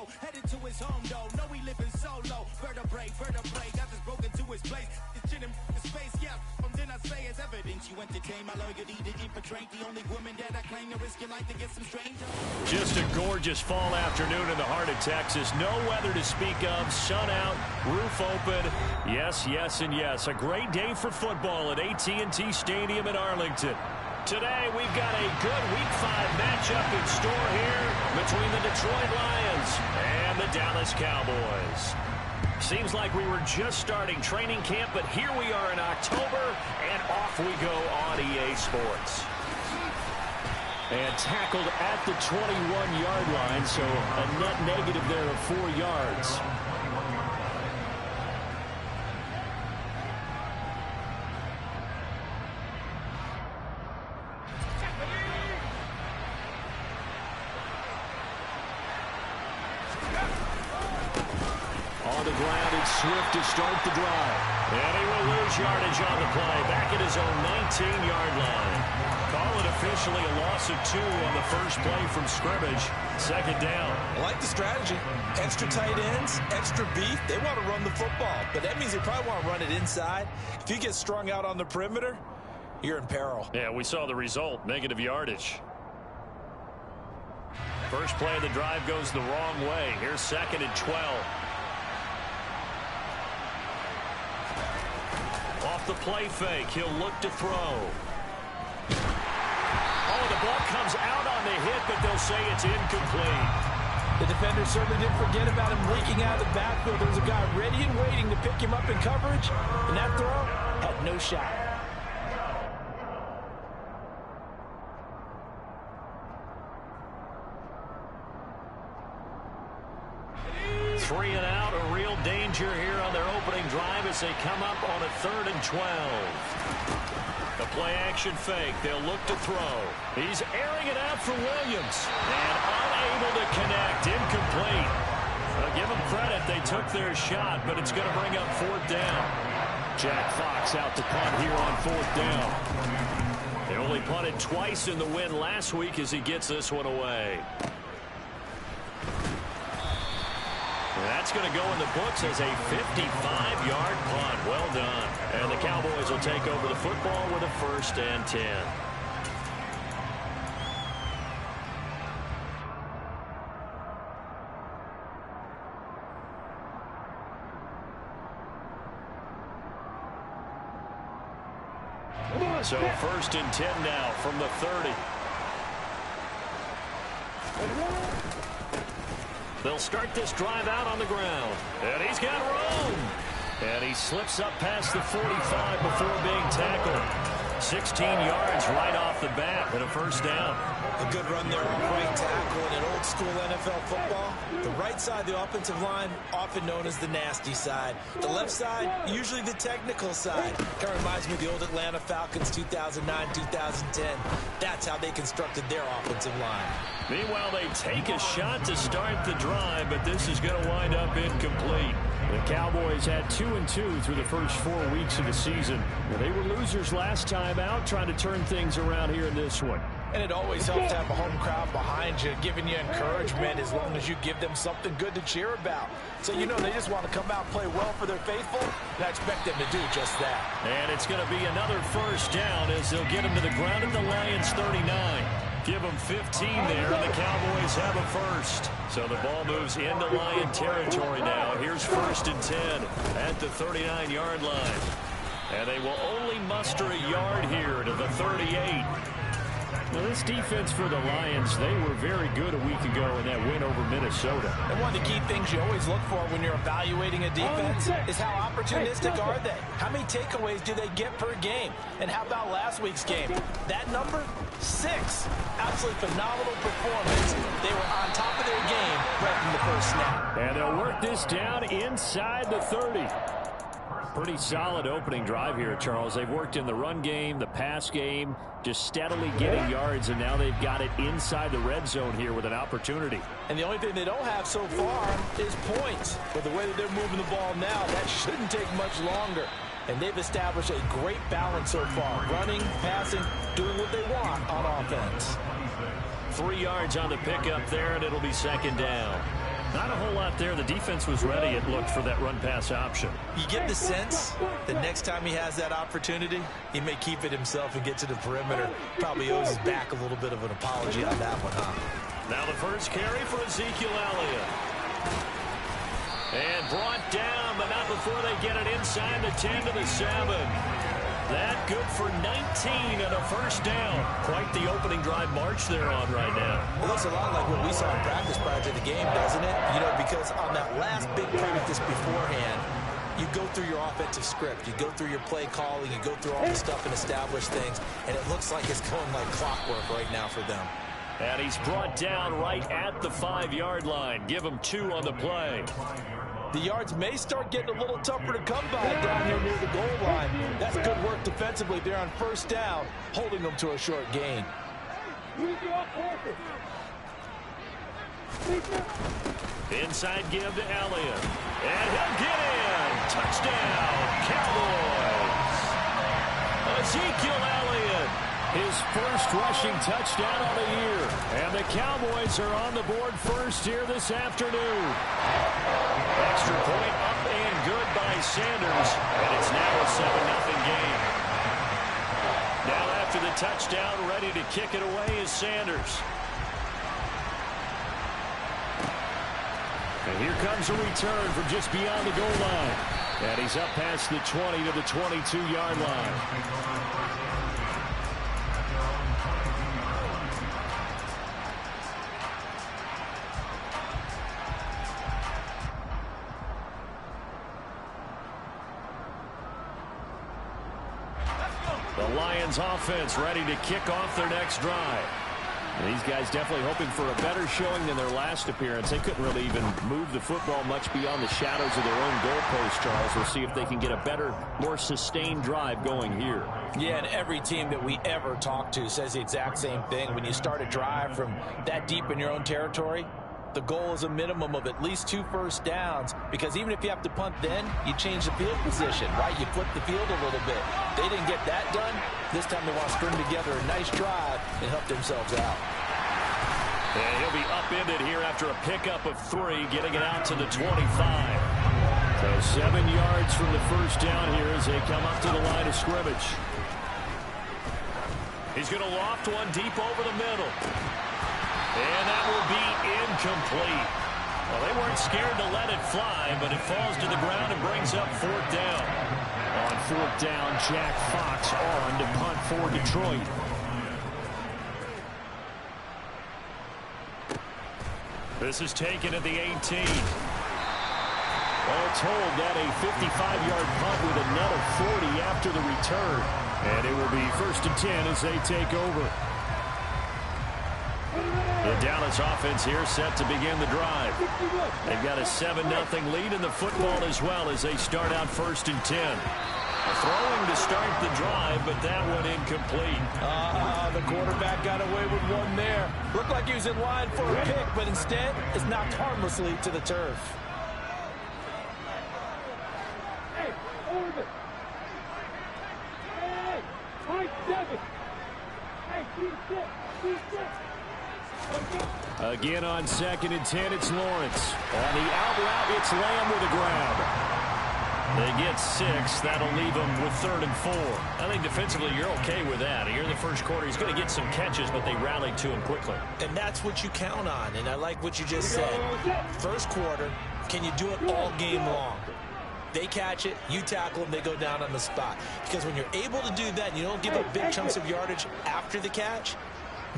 go. Headed to his home, though. No, he living solo. Vertebrae, got this broken to his place. It's chin in his face, yeah. Then I say it's evidence you entertain my loyalty to infiltrate the only woman that I claim to risk your life to get some stranger. Just a gorgeous fall afternoon in the heart of Texas. No weather to speak of. Sun out, roof open. Yes, yes, and yes. A great day for football at AT&T Stadium in Arlington. Today, we've got a good Week 5 matchup in store here between the Detroit Lions and the Dallas Cowboys. Seems like we were just starting training camp, but here we are in October, and off we go on EA Sports. And tackled at the 21-yard line, so a net negative there of 4 yards. On the ground, it's Swift to start the drive. And he will lose yardage on the play. Back at his own 19-yard line. Call it officially a loss of 2 on the first play from scrimmage. Second down. I like the strategy. Extra tight ends, extra beef. They want to run the football. But that means they probably want to run it inside. If you get strung out on the perimeter, you're in peril. Yeah, we saw the result. Negative yardage. First play of the drive goes the wrong way. Here's 2nd and 12. Off the play fake, he'll look to throw. Oh, the ball comes out on the hit, but they'll say it's incomplete. The defender certainly didn't forget about him leaking out of the backfield. There was a guy ready and waiting to pick him up in coverage, and that throw had no shot. Three and out, a real danger here on their opening drive as they come up on a 3rd and 12. The play action fake, they'll look to throw. He's airing it out for Williams. And unable to connect, incomplete. Well, give them credit, they took their shot, but it's going to bring up 4th down. Jack Fox out to punt here on 4th down. They only punted twice in the win last week as he gets this one away. That's going to go in the books as a 55-yard punt. Well done. And the Cowboys will take over the football with a 1st and 10. So 1st and 10 now from the 30. They'll start this drive out on the ground. And he's got room. And he slips up past the 45 before being tackled. 16 yards right off the bat and a 1st down. A good run there on right tackle in an old-school NFL football. The right side of the offensive line, often known as the nasty side. The left side, usually the technical side. Kind of reminds me of the old Atlanta Falcons 2009-2010. That's how they constructed their offensive line. Meanwhile, they take a shot to start the drive, but this is going to wind up incomplete. The Cowboys had 2-2 through the first 4 weeks of the season. They were losers last time out, trying to turn things around here in this one. And it always helps to have a home crowd behind you, giving you encouragement as long as you give them something good to cheer about. So, you know, they just want to come out and play well for their faithful, and I expect them to do just that. And it's going to be another 1st down as they'll get him to the ground at the Lions 39. Give them 15 there, and the Cowboys have a 1st. So the ball moves into Lion territory now. Here's 1st and 10 at the 39-yard line. And they will only muster a yard here to the 38. Now, this defense for the Lions, they were very good a week ago in that win over Minnesota. And one of the key things you always look for when you're evaluating a defense is how opportunistic are they? How many takeaways do they get per game? And how about last week's game? That number? 6. Absolutely phenomenal performance. They were on top of their game right from the first snap. And they'll work this down inside the 30. Pretty solid opening drive here, Charles. They've worked in the run game, the pass game, just steadily getting yards, and now they've got it inside the red zone here with an opportunity. And the only thing they don't have so far is points. But the way that they're moving the ball now, that shouldn't take much longer. And they've established a great balance so far. Running, passing, doing what they want on offense. 3 yards on the pickup there, and it'll be 2nd down. Not a whole lot there. The defense was ready, it looked, for that run-pass option. You get the sense the next time he has that opportunity, he may keep it himself and get to the perimeter. Probably owes his back a little bit of an apology on that one, huh? Now the first carry for Ezekiel Elliott. And brought down, but not before they get it inside the 10 to the 7. That good for 19 and a first down. Quite the opening drive march they're on right now. It looks a lot like what we saw in practice prior to the game, doesn't it? You know, because on that last big practice beforehand, you go through your offensive script. You go through your play calling. You go through all the stuff and establish things. And it looks like it's going like clockwork right now for them. And he's brought down right at the 5-yard line. Give him 2 on the play. The yards may start getting a little tougher to come by down here near the goal line. That's good work defensively there on first down, holding them to a short gain. Inside give to Elliott. And he'll get in. Touchdown, Cowboys. Ezekiel Elliott, his first rushing touchdown of the year. And the Cowboys are on the board first here this afternoon. Extra point up and good by Sanders. And it's now a 7-0 game. Now after the touchdown, ready to kick it away is Sanders. And here comes a return from just beyond the goal line. And he's up past the 20 to the 22-yard line. The Lions offense ready to kick off their next drive. And these guys definitely hoping for a better showing than their last appearance. They couldn't really even move the football much beyond the shadows of their own goalpost, Charles. We'll see if they can get a better, more sustained drive going here. Yeah, and every team that we ever talk to says the exact same thing. When you start a drive from that deep in your own territory, the goal is a minimum of at least 2 first downs, because even if you have to punt then, you change the field position, right? You flip the field a little bit. They didn't get that done. This time they want to string together a nice drive and help themselves out. And he'll be upended here after a pickup of 3, getting it out to the 25. So 7 yards from the first down here as they come up to the line of scrimmage. He's going to loft one deep over the middle. And that will be incomplete. Well, they weren't scared to let it fly, but it falls to the ground and brings up 4th down. On 4th down, Jack Fox on to punt for Detroit. This is taken at the 18. All told, that a 55-yard punt with a net of 40 after the return. And it will be 1st and 10 as they take over. The Dallas offense here set to begin the drive. They've got a 7-0 lead in the football as well as they start out 1st and 10. Throwing to start the drive, but that one incomplete. The quarterback got away with one there. Looked like he was in line for a pick, but instead is knocked harmlessly to the turf. Hey, over. Hey, Mike 7. Hey, keep sit. Again on 2nd and 10, it's Lawrence. On the out route, it's Lamb with the grab. They get 6. That'll leave them with 3rd and 4. I think defensively you're okay with that. Here in the first quarter, he's going to get some catches, but they rallied to him quickly. And that's what you count on, and I like what you just said. First quarter, can you do it all game long? They catch it, you tackle them, they go down on the spot. Because when you're able to do that and you don't give up big chunks of yardage after the catch,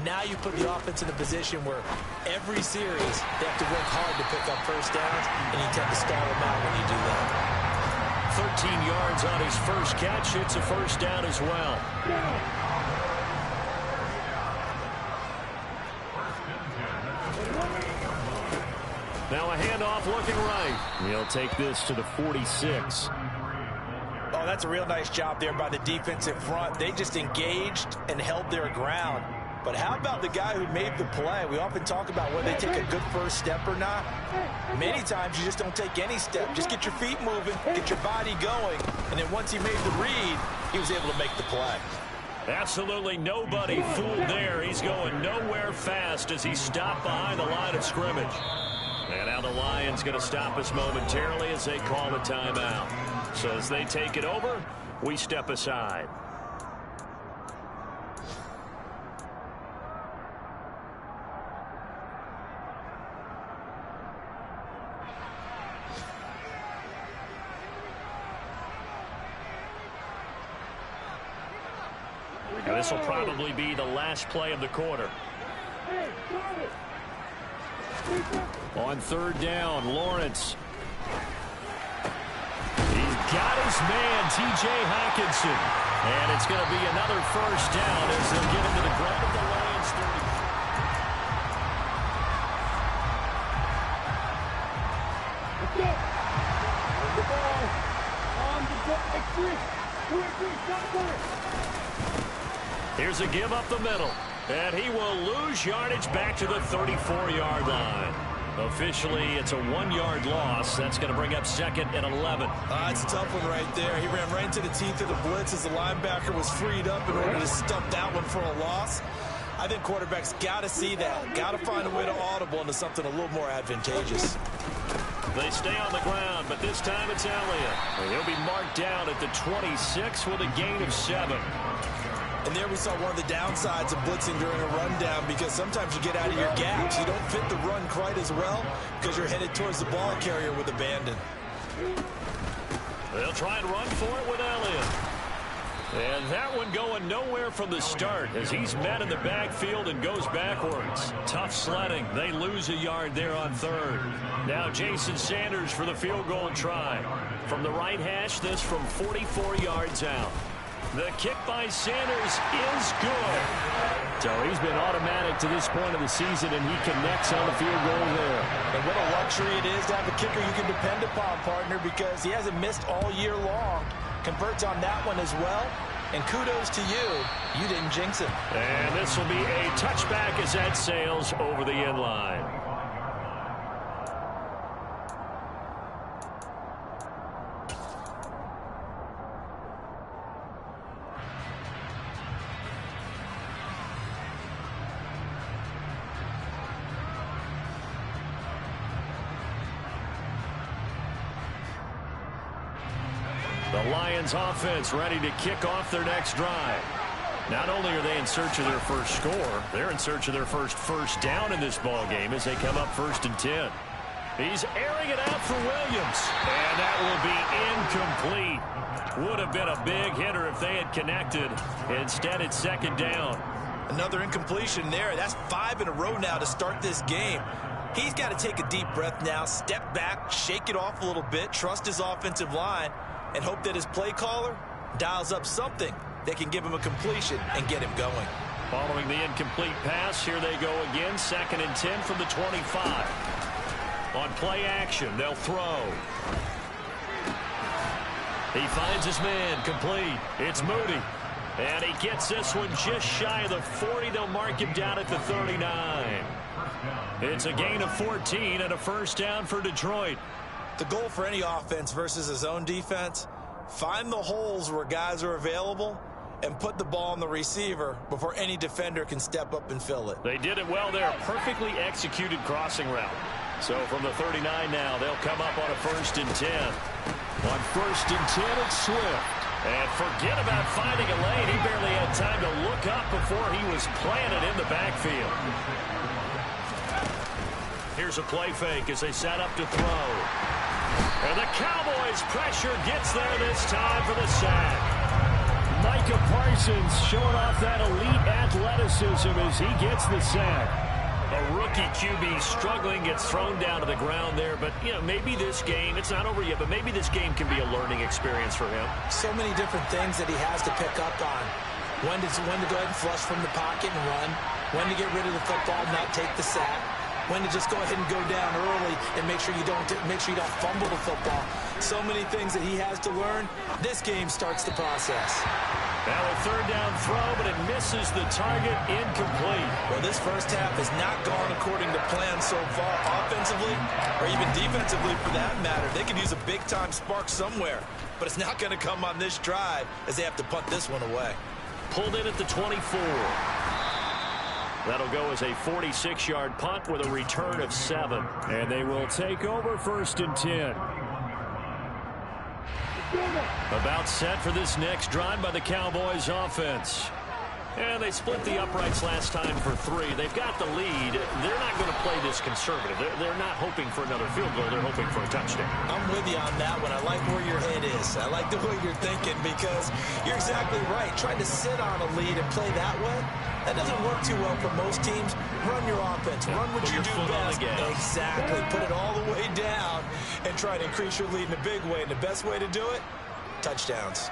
now you put the offense in a position where every series they have to work hard to pick up first downs, and you tend to stall them out when you do that. 13 yards on his first catch. It's a 1st down as well. Now a handoff looking right. He'll take this to the 46. Oh, that's a real nice job there by the defensive front. They just engaged and held their ground. But how about the guy who made the play? We often talk about whether they take a good first step or not. Many times you just don't take any step. Just get your feet moving, get your body going, and then once he made the read, he was able to make the play. Absolutely nobody fooled there. He's going nowhere fast as he stopped behind the line of scrimmage. And now the Lions going to stop us momentarily as they call the timeout. So as they take it over, we step aside. And this will probably be the last play of the quarter. On third down, Lawrence. He's got his man, T.J. Hockenson. And it's going to be another first down as they'll get into the ground of the Lions 30. Let's go. On the ball. On the ball. Quick. Here's a give up the middle. And he will lose yardage back to the 34-yard line. Officially, it's a 1-yard loss. That's going to bring up second and 11. It's a tough one right there. He ran right into the teeth of the blitz as the linebacker was freed up in order to stump that one for a loss. I think quarterbacks got to see that. Got to find a way to audible into something a little more advantageous. They stay on the ground, but this time it's Elliott. He'll be marked down at the 26 with a gain of 7. And there we saw one of the downsides of blitzing during a rundown, because sometimes you get out of your gaps. You don't fit the run quite as well because you're headed towards the ball carrier with abandon. They'll try and run for it with Elliott. And that one going nowhere from the start as he's met in the backfield and goes backwards. Tough sledding. They lose a yard there on third. Now Jason Sanders for the field goal try. From the right hash, this from 44 yards out. The kick by Sanders is good. So he's been automatic to this point of the season, and he connects on the field goal there. And what a luxury it is to have a kicker you can depend upon, partner, because he hasn't missed all year long. Converts on that one as well. And kudos to you. You didn't jinx it. And this will be a touchback as that sails over the end line. The Lions offense ready to kick off their next drive. Not only are they in search of their first score, they're in search of their first down in this ball game as they come up 1st and 10. He's airing it out for Williams. And that will be incomplete. Would have been a big hitter if they had connected. Instead, it's 2nd down. Another incompletion there. That's 5 in a row now to start this game. He's got to take a deep breath now, step back, shake it off a little bit, trust his offensive line, and hope that his play caller dials up something that can give him a completion and get him going. Following the incomplete pass, here they go again. 2nd and 10 from the 25. On play action, they'll throw. He finds his man, complete. It's Moody. And he gets this one just shy of the 40. They'll mark him down at the 39. It's a gain of 14 and a first down for Detroit. The goal for any offense versus his own defense, find the holes where guys are available and put the ball on the receiver before any defender can step up and fill it. They did it well there. Perfectly executed crossing route. So from the 39 now, they'll come up on a 1st and 10. On 1st and 10, it's Swift. And forget about finding a lane. He barely had time to look up before he was planted in the backfield. Here's a play fake as they set up to throw. And the Cowboys pressure gets there this time for the sack. Micah Parsons showing off that elite athleticism as he gets the sack. A rookie QB struggling, gets thrown down to the ground there. But, you know, maybe this game, it's not over yet, but maybe this game can be a learning experience for him. So many different things that he has to pick up on. When to go ahead and flush from the pocket and run. When to get rid of the football, not take the sack. When to just go ahead and go down early and make sure you don't fumble the football. So many things that he has to learn. This game starts the process. Now a 3rd down throw, but it misses the target, incomplete. Well, this first half has not gone according to plan so far, offensively or even defensively for that matter. They could use a big-time spark somewhere, but it's not going to come on this drive as they have to punt this one away. Pulled in at the 24. That'll go as a 46-yard punt with a return of 7. And they will take over 1st and 10. About set for this next drive by the Cowboys offense. And they split the uprights last time for 3. They've got the lead. They're not going to play this conservative. They're not hoping for another field goal. They're hoping for a touchdown. I'm with you on that one. I like where your head is. I like the way you're thinking because you're exactly right. Trying to sit on a lead and play that way, that doesn't work too well for most teams. Run your offense. Run what you do best. Exactly. Put it all the way down and try to increase your lead in a big way. And the best way to do it, touchdowns.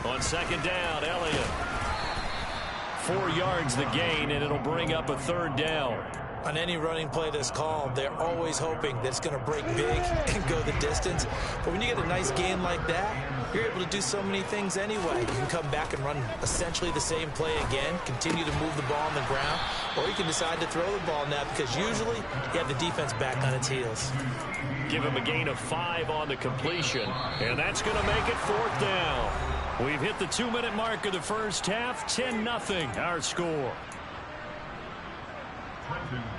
On 2nd down, Elliott. 4 yards the gain, and it'll bring up a 3rd down. On any running play that's called, they're always hoping that it's going to break big and go the distance. But when you get a nice gain like that, you're able to do so many things anyway. You can come back and run essentially the same play again, continue to move the ball on the ground, or you can decide to throw the ball now because usually you have the defense back on its heels. Give him a gain of 5 on the completion, and that's going to make it 4th down. We've hit the 2-minute mark of the first half. 10-0 our score.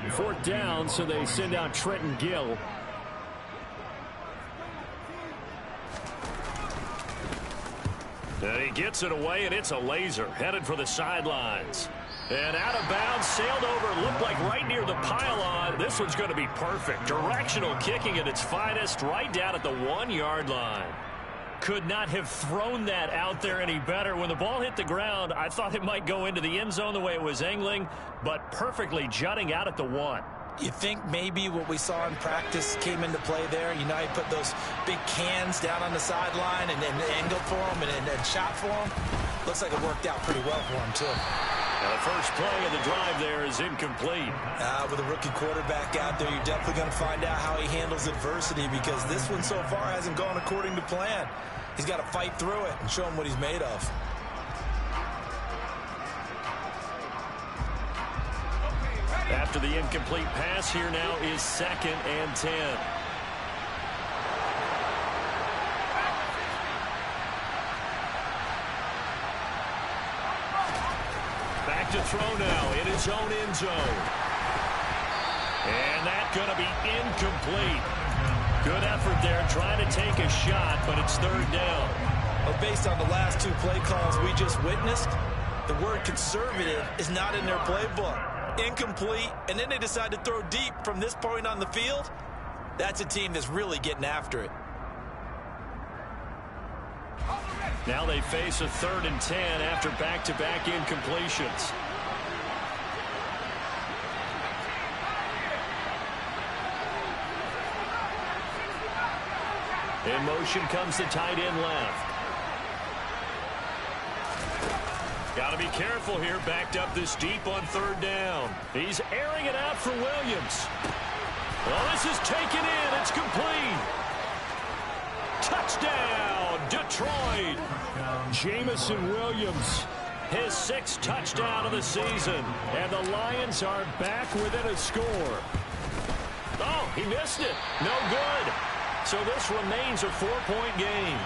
4th down, so they send out Trenton Gill. And he gets it away, and it's a laser. Headed for the sidelines. And out of bounds, sailed over, looked like right near the pylon. This one's going to be perfect. Directional kicking at its finest, right down at the 1-yard line. Could not have thrown that out there any better. When the ball hit the ground, I thought it might go into the end zone the way it was angling, but perfectly jutting out at the 1. You think maybe what we saw in practice came into play there? You know, he put those big cans down on the sideline and angled for him and shot for him. Looks like it worked out pretty well for him, too. Now the first play of the drive there is incomplete. With a rookie quarterback out there, you're definitely going to find out how he handles adversity because this one so far hasn't gone according to plan. He's got to fight through it and show him what he's made of. After the incomplete pass, here now is 2nd and 10. Back to throw now in his own end zone. And that's going to be incomplete. Good effort there trying to take a shot, but it's 3rd down. Well, based on the last 2 play calls we just witnessed, the word conservative is not in their playbook. Incomplete, and then they decide to throw deep from this point on the field. That's a team that's really getting after it. Now they face a 3rd and 10 after back-to-back incompletions. In motion comes the tight end left. Got to be careful here, backed up this deep on 3rd down. He's airing it out for Williams. Well, this is taken in. It's complete. Touchdown, Detroit. Jamison Williams, his 6th touchdown of the season. And the Lions are back within a score. Oh, he missed it. No good. So this remains a 4-point game.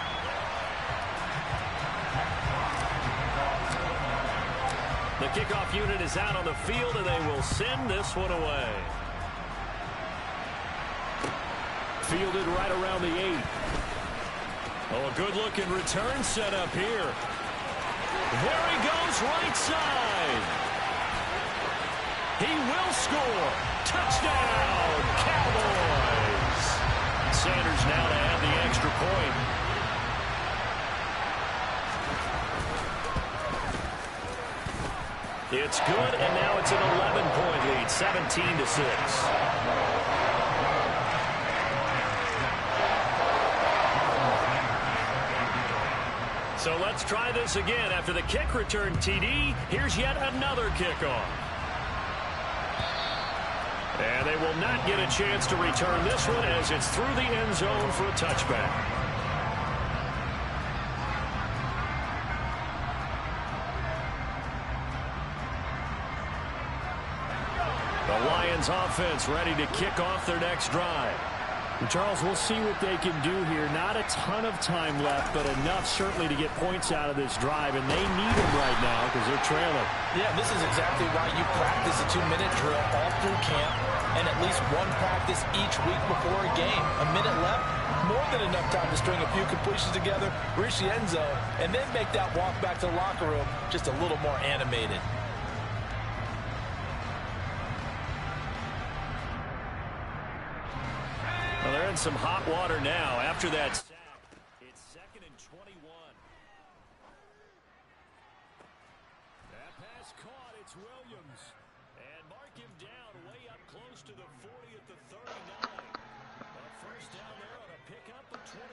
The kickoff unit is out on the field, and they will send this one away. Fielded right around the 8. Oh, a good-looking return set up here. There he goes, right side. He will score. Touchdown, Cowboys. Sanders now to add the extra point. It's good, and now it's an 11-point lead, 17-6. So let's try this again. After the kick return TD, here's yet another kickoff. And they will not get a chance to return this one as it's through the end zone for a touchback. The Lions offense ready to kick off their next drive. And Charles, we'll see what they can do here. Not a ton of time left, but enough certainly to get points out of this drive, and they need them right now because they're trailing. Yeah, this is exactly why you practice a 2-minute drill all through camp and at least one practice each week before a game. A minute left, more than enough time to string a few completions together, reach the end zone, and then make that walk back to the locker room just a little more animated. Well, they're in some hot water now after that sack. It's 2nd and 21. That pass caught. It's Williams. And mark him down way up close to the 40 at the 39. A first down there on a pickup of 25.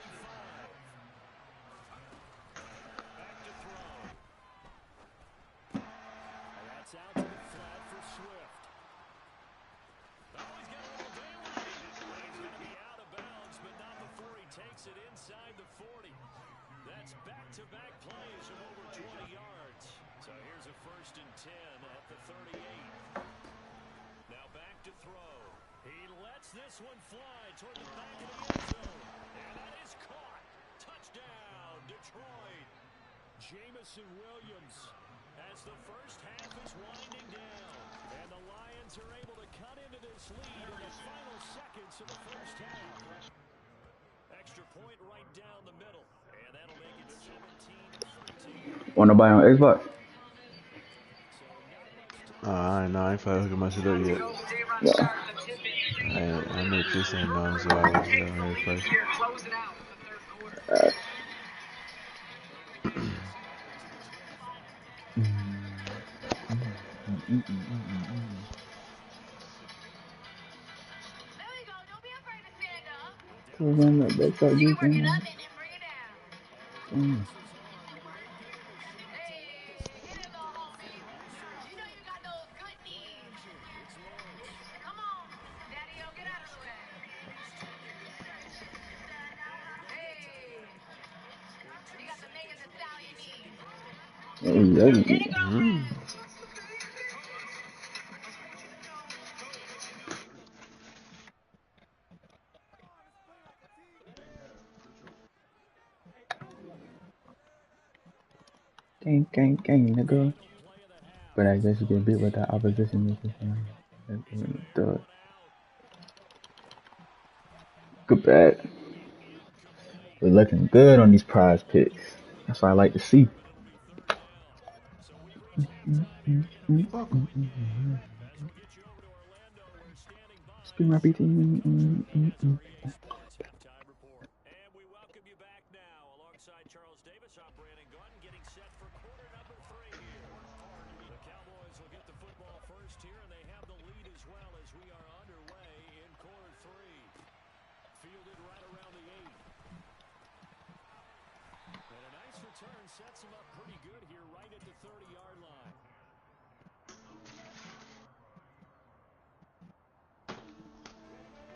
Back to throw. And that's out to the flat for Swift. Oh, he's got a little damage. He's going to be out of bounds, but not before he takes it inside the 40. That's back-to-back plays of over 20 yards. So here's a 1st and 10 at the 38. Now back to throw. He lets this one fly toward the back of the end zone. And that is caught. Touchdown, Detroit. Jamison Williams as the first half is winding down. And the Lions are able to cut into this lead in the final seconds of the first half. Extra point right down the middle. And that'll make it 17-13. Want to buy on Xbox? I ain't finna hook my shit up yet. Yeah. I knew Chris ain't known, so I was here first. Gang, nigga. But I guess you get beat with that opposition. Good bad. We're looking good on these prize picks. That's what I like to see. Spin my BT. Sets him up pretty good here right at the 30-yard line.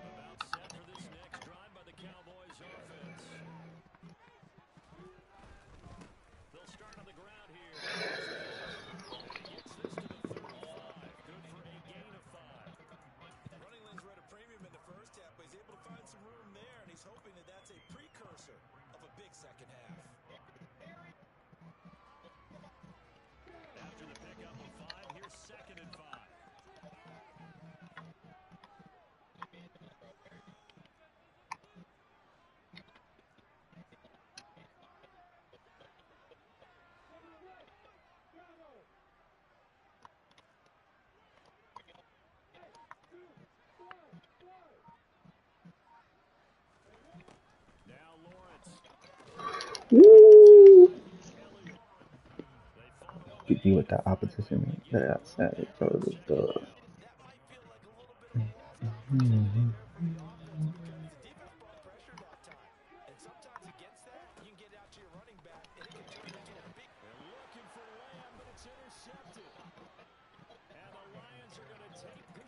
About set for this next drive by the Cowboys offense. They'll start on the ground here. Gets this to the 35. Good for a gain of 5. Running lanes were at a premium in the first half, but he's able to find some room there, and he's hoping that that's a precursor of a big second half. After the pickup of 5, here's 2nd and 5. Now Lawrence. Woo! Get you with that opposition. That's it.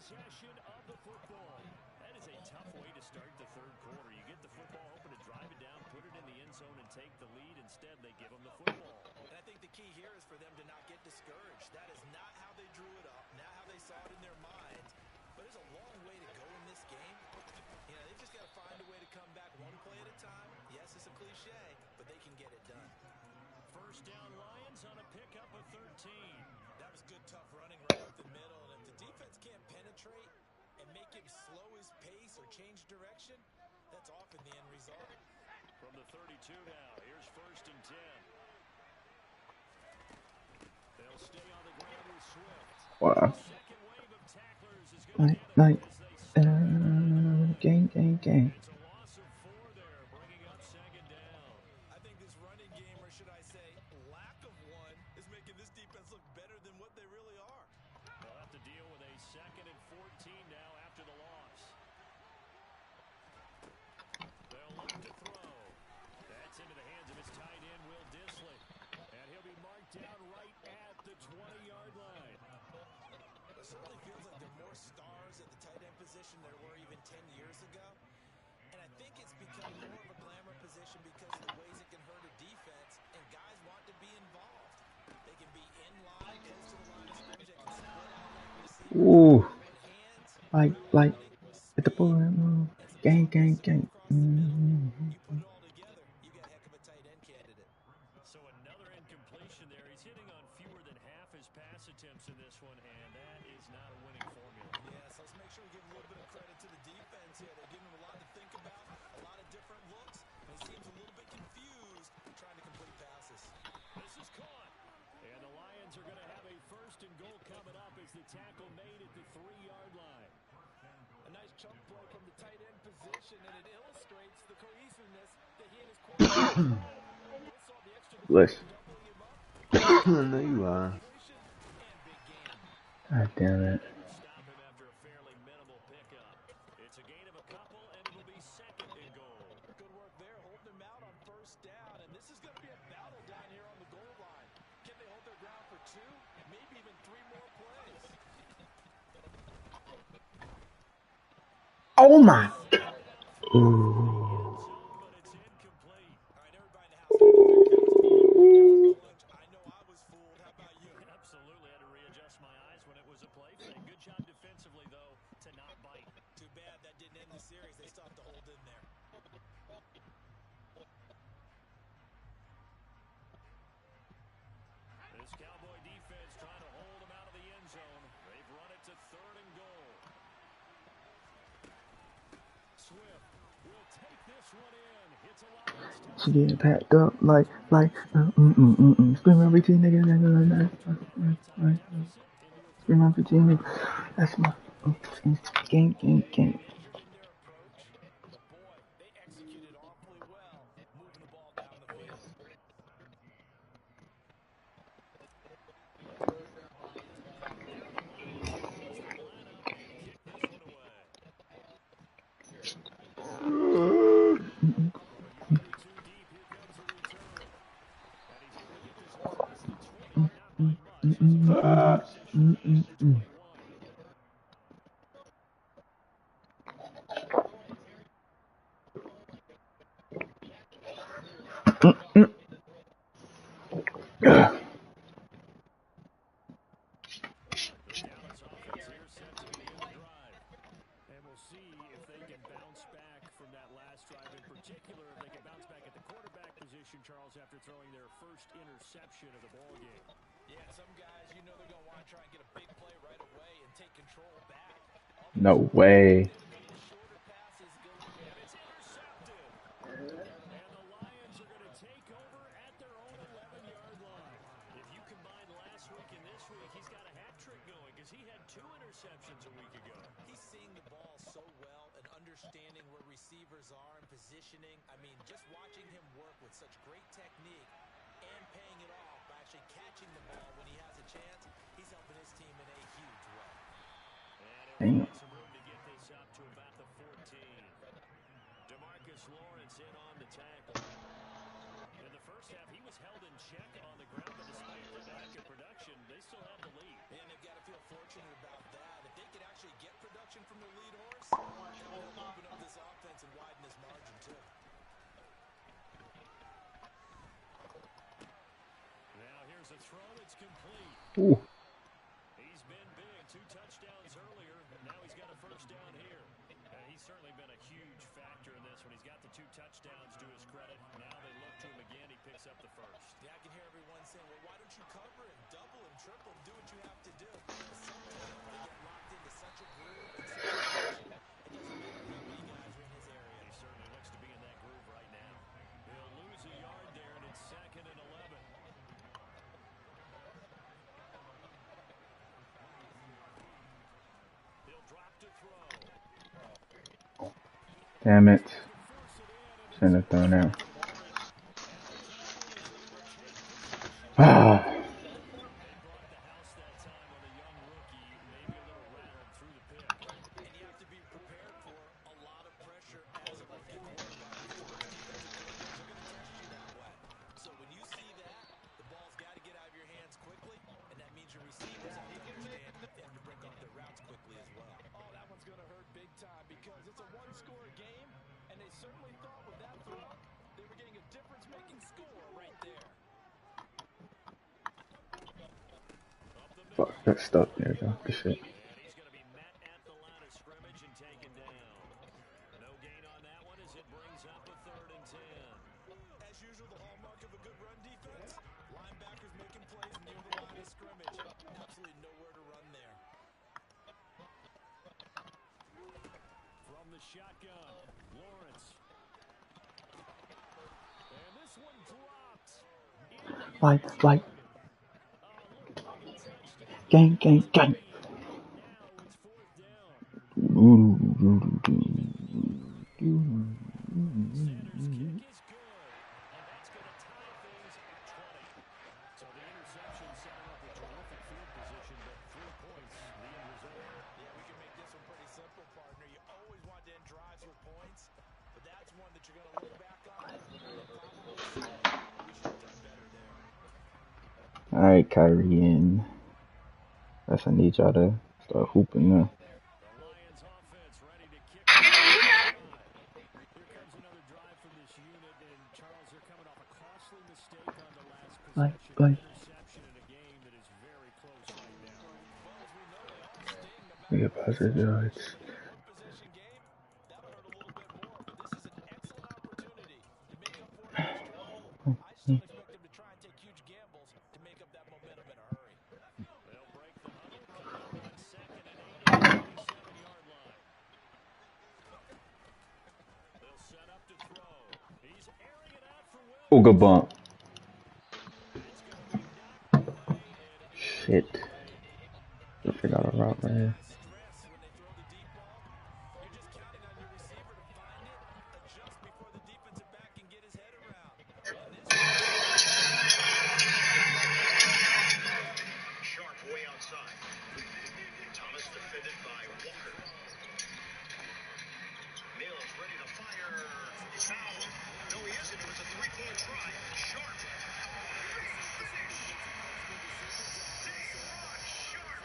Possession of the football. That is a tough way to start the third quarter. You get the football, hoping to drive it down, put it in the end zone, and take the lead. Instead, they give them the football. And I think the key here is for them to not get discouraged. That is not how they drew it up, not how they saw it in their minds. But there's a long way to go in this game. You know, they've just got to find a way first down Lions on a pickup of 13. That was good, tough running right up the middle. And if the defense can't penetrate and make him slow his pace or change direction, that's often the end result. From the 32 now, here's first and 10. They'll stay on the ground with Swift. Wow. Second wave of tacklers is going to get him as they Gang. It's a loss of 4 there, bringing up second down. I think this running game, or should I say lack of one, is making this defense look better than what they really are. They'll have to deal with a second and 14 now after the loss. They'll look to throw. That's into the hands of his tight end, Will Dissly. And he'll be marked down right at the 20-yard line. It certainly feels like there are more stars at the tight end position than there were even 10 years ago. And I think it's become more of a glamour position because of the ways it can hurt a defense, and guys want to be involved. They can be in line, close to the line of scrimmage, they can split out like receivers. Ooh. Hands, Like, at the speed, ball. and some Gang. across the middle. You put it all together, you got a heck of a tight end candidate. So another incompletion there. He's hitting on fewer than half his pass attempts in this one, and that is not a winning formula. Yes, let's make sure we give a little bit of credit to the defense here. They're giving him a lot to think about, a lot of different looks, and he seems a little bit confused trying to complete passes. This is caught. And the Lions are going to have a first and goal coming up as the tackle made at the 3-yard line. A nice chunk play from the tight end position, and it illustrates the cohesiveness that he and his quarterback saw the extra Bless. doubling him up. No, you are. And big game. God damn it. Stop him after a fairly minimal pickup. It's a gain of a couple, and it'll be second and goal. Good work there, holding him out on first down, and this is going to be a battle down here on the goal line. Can they hold their ground for 2, maybe even 3 more plays? Oh my. Ooh. But it's incomplete. All right, everybody in the house, I know I was fooled. How about you? Absolutely had to readjust my eyes when it was a play fake. Good job defensively, though, to not bite. Too bad that didn't end the series. They still have to hold in there. This Cowboy defense trying to hold him out of the end zone. They've run it to third and goal. Swift will take this one in. It's a Lions She getting packed up like, scream every team nigga, scream every team nigga. That's my gang. In their approach, but boy, they executed awfully well, moving the ball down the field. Dallas offense here set to begin the drive. And we'll see if they can bounce back from that last drive in particular, if they can bounce back at the quarterback position, Charles, after throwing their first interception of the ball game. Yeah, some guys, you know they're going to want to try and get a big play right away and take control back. No way. Shorter passes go. And it's intercepted. And the Lions are going to take over at their own 11-yard line. If you combine last week and this week, he's got a hat trick going because he had 2 interceptions a week ago. He's seeing the ball so well and understanding where receivers are and positioning. I mean, just watching him work with such great technique and paying it off by actually catching the ball when he has a chance, he's helping his team in a huge way. And Damn. some room to get this up to about the 14. DeMarcus Lawrence in on the tackle. In the first half, he was held in check on the ground, but despite the lack of production, they still have the lead. And they've got to feel fortunate about that. If they could actually get production from their lead horse, that would help open up this offense and widen this margin, too. Now here's a throw that's complete. Ooh. He's been big, 2 touchdowns earlier, and now he's got a first down here. He's certainly been a huge factor in this when he's got the 2 touchdowns to his credit. Now they look to him again. He picks Yeah, I can hear everyone saying, well, why don't you cover him, double him, triple him, do what you have to do. Sometimes they get locked into such a groove and such a position, it doesn't matter how many guys are in his area. He certainly looks to be in that groove right now. He'll lose a yard there, and it's 2nd and 11. He'll drop to throw. Damn it. Shouldn't have thrown out. Ah. And you have to be prepared for a lot of pressure as a rookie quarterback because most defensive coordinators are going to test you that way. So when you see that, the ball's got to get out of your hands quickly, and that means your receivers have to understand they have to break off their routes quickly as well. Oh, that one's going to hurt big time because it's a one-score game, and they certainly thought with that throw, they were getting a difference-making score right there. Fuck, got stuck. There we go. Good shit. And he's going to be met at the line of scrimmage and taken down. No gain on that one as it brings up a 3rd and 10. As usual, the hallmark of a good run defense, linebackers making plays near the line of scrimmage. Absolutely nowhere to run there. From the shotgun, Lawrence. And this one dropped. Light. Gang. Now it's 4th down. Center's kick is good, and that's going to tie things at 20. So the interception setting up a terrific field position, but 3 points, the end result. Yeah, we can make this one pretty simple, partner. You always want to end drives with points, but that's one that you're going to look back on and probably say, we should have done better there. Alright, Kyrie and guess I need y'all to start hooping now. The Lions offense ready to kick off the drive. Here comes another drive from this unit, and Charles, they're coming off a costly mistake on the last possession. Interception in a game that is very close right now. Well, as we know, they are staying no matter We get positive yards. one-possession game. That'll hurt a little bit more, but this is an excellent opportunity to make up for an extra hole. I just don't expect them to try and take huge gambles to make up that momentum in a hurry. They'll break the huddle, come out on 2nd and 8 at the 27-yard line. They'll set up to throw. He's airing it out for Will. Oh, good bump. It's going to be knocked away, and it is Shit. I forgot a route right here. Stress when they throw the deep ball. You're just counting on your receiver to find it, adjust before the defensive back can get his head around. Sharp way outside. Thomas defended by Walker. Mills ready to fire. Foul. No, he isn't. It was a 3-point try. Sharp. Sharp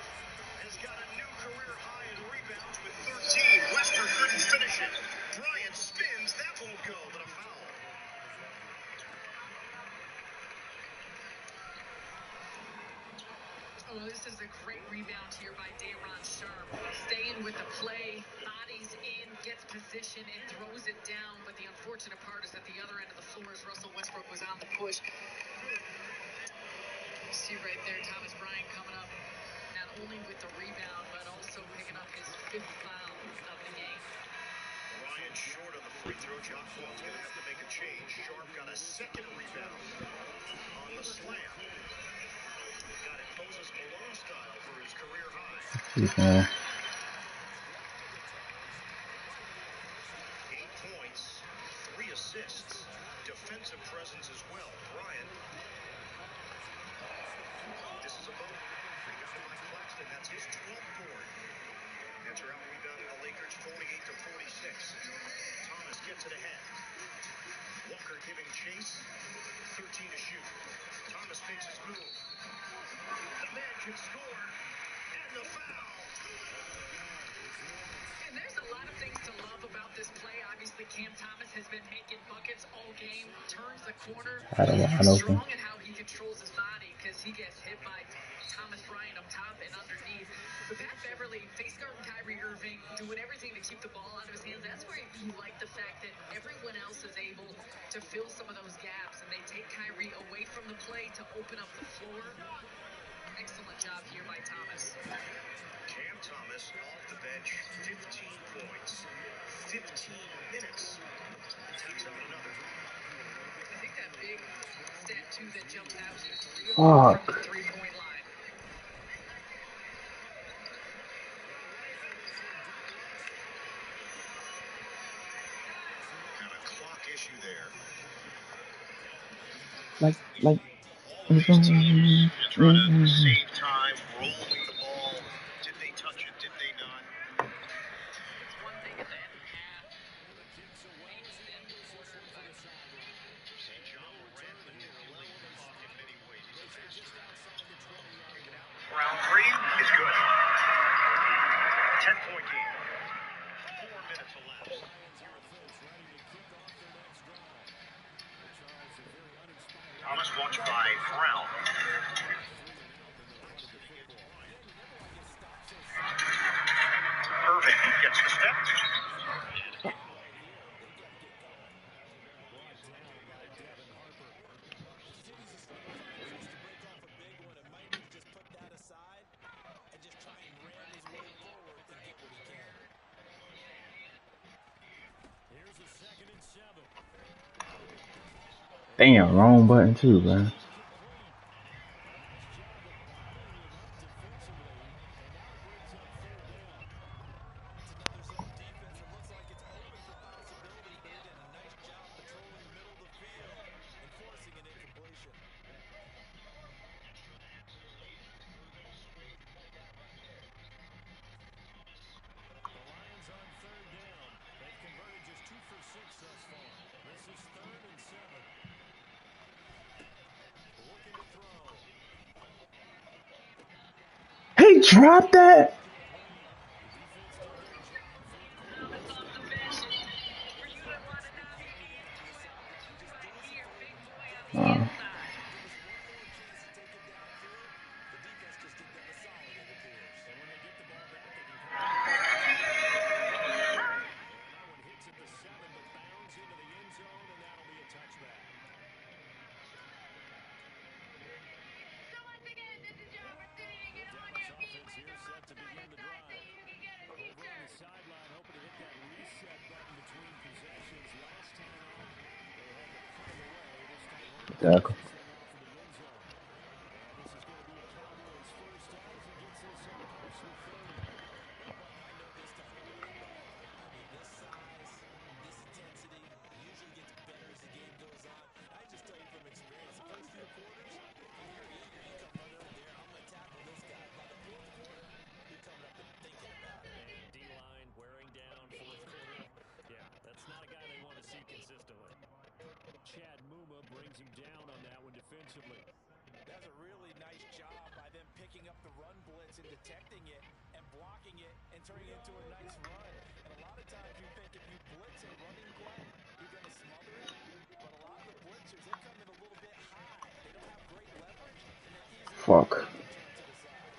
has got a new career high in rebounds with 13. Westbrook couldn't finish it. Bryant spins. That won't go, but a foul. Oh, this is a great rebound here by Day'Ron Sharp. Staying with the play, bodies in, gets position, and throws it down. But the unfortunate part is at the other end of the floor as Russell Westbrook was on the push. See right there, Thomas Bryant coming up, not only with the rebound, but also picking up his 5th foul of the game. Bryant short on the free throw. John Wall's going to have to make a change. Sharp got a 2nd rebound on the slam. Got it Moses Malone style for his career high. 8 points, 3 assists, defensive presence as well. Bryant. This is a ball. Rebounded by Claxton. That's his 12th board. After out rebounding the Lakers 48-46. Thomas gets it ahead. Walker giving chase. 13 to shoot. Thomas makes his move. The man can score. And the foul. And there's a lot of things to love about this play. Obviously, Cam Thomas has been making buckets all game, turns the corner. Had a wide open. Strong in how he controls his body because he gets hit by Thomas Bryant up top and underneath. But Pat Beverly, face guarding Kyrie Irving, doing everything to keep the ball out of his hands. That's where you like the fact that everyone else is able to fill some of those gaps, and they take Kyrie away from the play to open up the floor. Excellent job here by Thomas. Cam Thomas off the bench, 15 points, 15 minutes. Takes on another. I think that big stat, too, that jumps out to you Fuck. from the three-point line. And a clock issue there. Like. Always teams trying to save time, rolling the ball. Did they touch it? Did they not? It's one thing at the end of the half. See John Morant manipulating the puck in many ways. He's a master. Round three is good. 10-point game. 4 minutes elapsed. Thomas watched by Brown. Irving gets the step. Damn, wrong button too, man. He dropped that. Tackle. That's a really nice job by them picking up the run blitz and detecting it and blocking it and turning it into a nice run. And a lot of times you think if you blitz a running play, you're going to smother it. But a lot of the blitzers, they come in a little bit high. They don't have great leverage, and they're easily Fuck. turn to the side.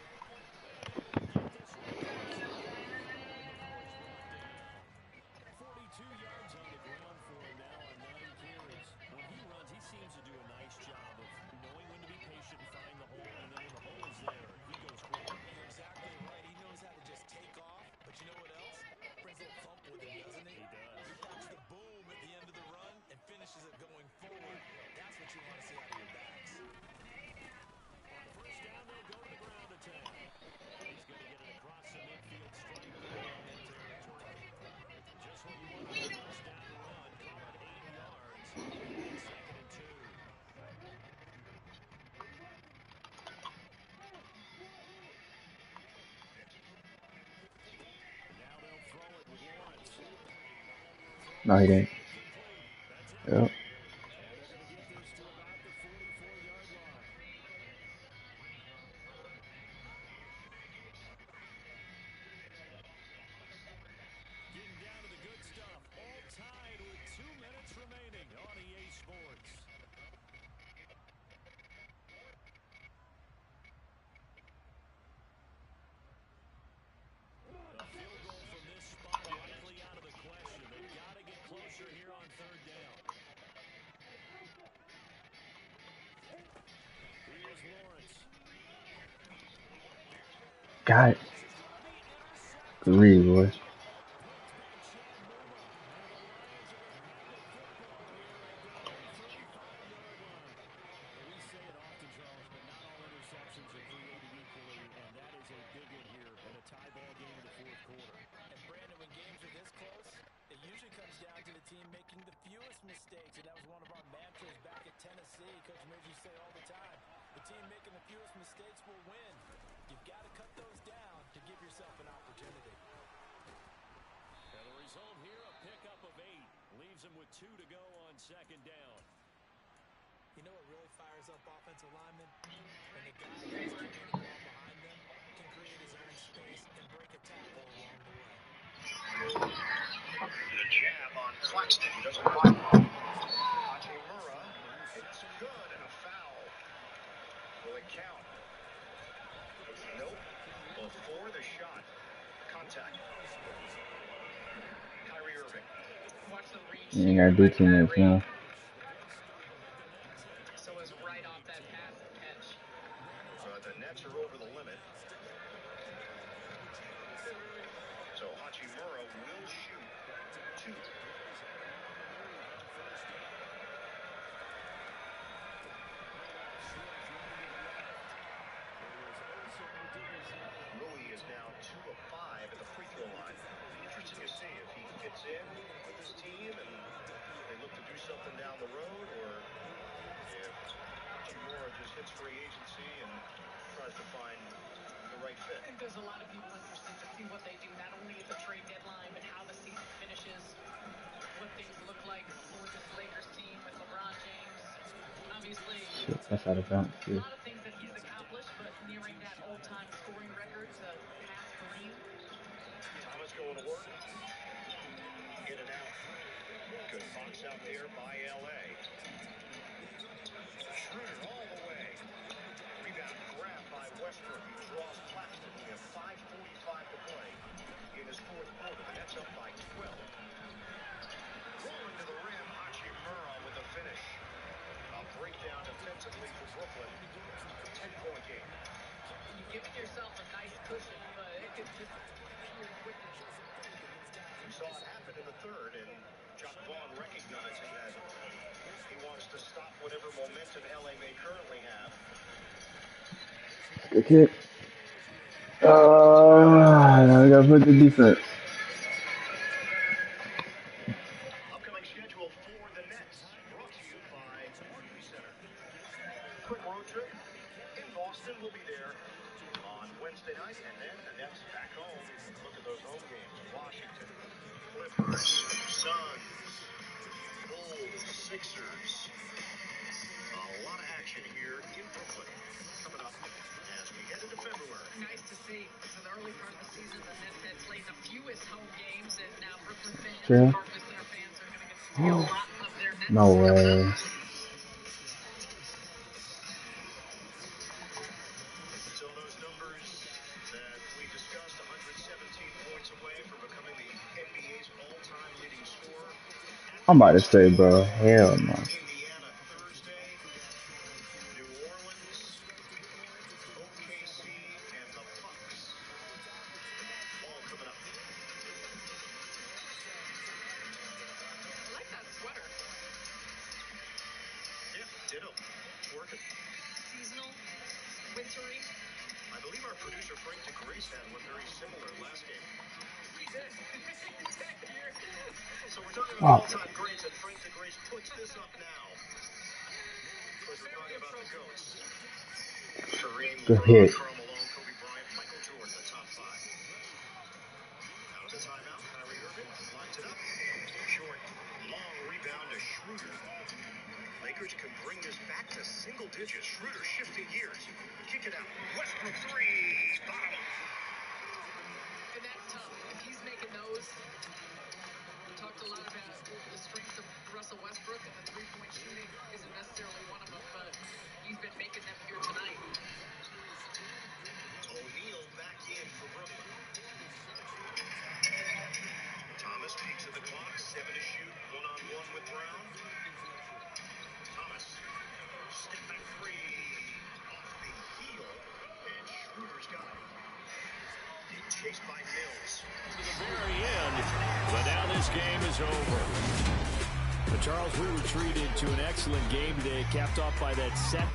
42 yards on the ground for him now on 9 carries. When he runs, he seems to do a nice job of knowing when to be patient and find the hole, and then when the hole is there, he goes quick. You're exactly right. He knows how to just take off, but you know what else? Brings a little thump with him, doesn't he? He does. He pops the boom at the end of the run and finishes it going forward. That's what you want to see out of your backs. On first down, they'll go to the ground attack. He's going to get it across the midfield stripe there on that territory. Just what you want on a first down run. Call it 8 yards. 2nd and 2. Now they'll throw it with Lawrence. No, he didn't. Yep. And they're going to get this to about the 44-yard line. Got 3, boy. Mistakes, and that was one of our mantras back at Tennessee. Coach Midge used to say all the time, the team making the fewest mistakes will win. You've got to cut those down to give yourself an opportunity. And the result here, a pickup of 8. Leaves him with 2 to go on second down. You know what really fires up offensive linemen? When the guy who's carrying the ball behind them can create his own space and break a tackle along the way. The jab on Claxton. He doesn't find it. Hachimura. It's good and a foul. Will it count? Nope. Before the shot. Contact. Kyrie Irving. Watch the reach. You ain't gotta do too much now. So it's right off that pass and catch. The Nets are over the limit. So Hachimura will shoot 2. Rui is now 2 of 5 at the free throw line. Interesting to see if he fits in with his team and they look to do something down the road, or if Hachimura just hits free agency and tries to find the right fit. I think there's a lot of people interested to see what they do, not only at the trade deadline, but how the season finishes, what things look like for this Lakers team with LeBron James. Obviously, Shit, that's out of bounds, a too. lot of things that he's accomplished, but nearing that all-time scoring record to pass Kareem. Thomas going to work. In and out. Good box out there by LA. Schroeder all the way. Rebound grab by Westbrook. He draws Claxton. We have 5:45 to play in his fourth quarter. The Nets up by 12. Rolling to the rim, Hachimura with a finish. A breakdown defensively for Brooklyn. 10-point game. You're giving yourself a nice cushion, but it could disappear quickly. We saw it happen in the third, and John Vaughn recognizing that he wants to stop whatever momentum LA may currently have. Good kick. Now we gotta put the defense. Upcoming schedule for the Nets, brought to you by Barclays Center. Quick road trip in Boston. We'll be there on Wednesday night, and then the Nets back home. Look at those home games. Washington, Clippers, Suns, Bulls, Sixers. A lot of action here in Brooklyn coming up as we head into February. Nice to see. So the early part of the season, the Nets had played the fewest home games, and now Brooklyn fans True. and Barclays Center fans are going to get to see a lot of their Nets. No way. So those numbers that we discussed, 117 points away from becoming the NBA's all-time leading scorer. I'm about to say, bro, hell no. Indiana Thursday, New Orleans, OKC, and the Bucks. All coming up. I like that sweater. Yeah, ditto. Working. Seasonal, wintry. I believe our producer Frank DeGrace had one very similar last game. He did. So we're talking about all-time greats, and Frank DeGrace puts this up now. Because we're talking about the GOATs. Kareem, Good LeBron, hit. Karl Malone, Kobe Bryant, Michael Jordan, the top 5. Out of the timeout, Kyrie Irving lines it up. Short, long rebound to Schroeder. Lakers can bring this back to single digits. Schroeder shifting gears. Kick it out. Westbrook 3. Bottom up. And that's tough. If he's making those, we talked a lot about the strengths of Russell Westbrook, and the three-point shooting isn't necessarily one of them, but he's been making them here tonight. chased by Mills. To the very end, but now this game is over. Charles, we were treated to an excellent game today, capped off by that set.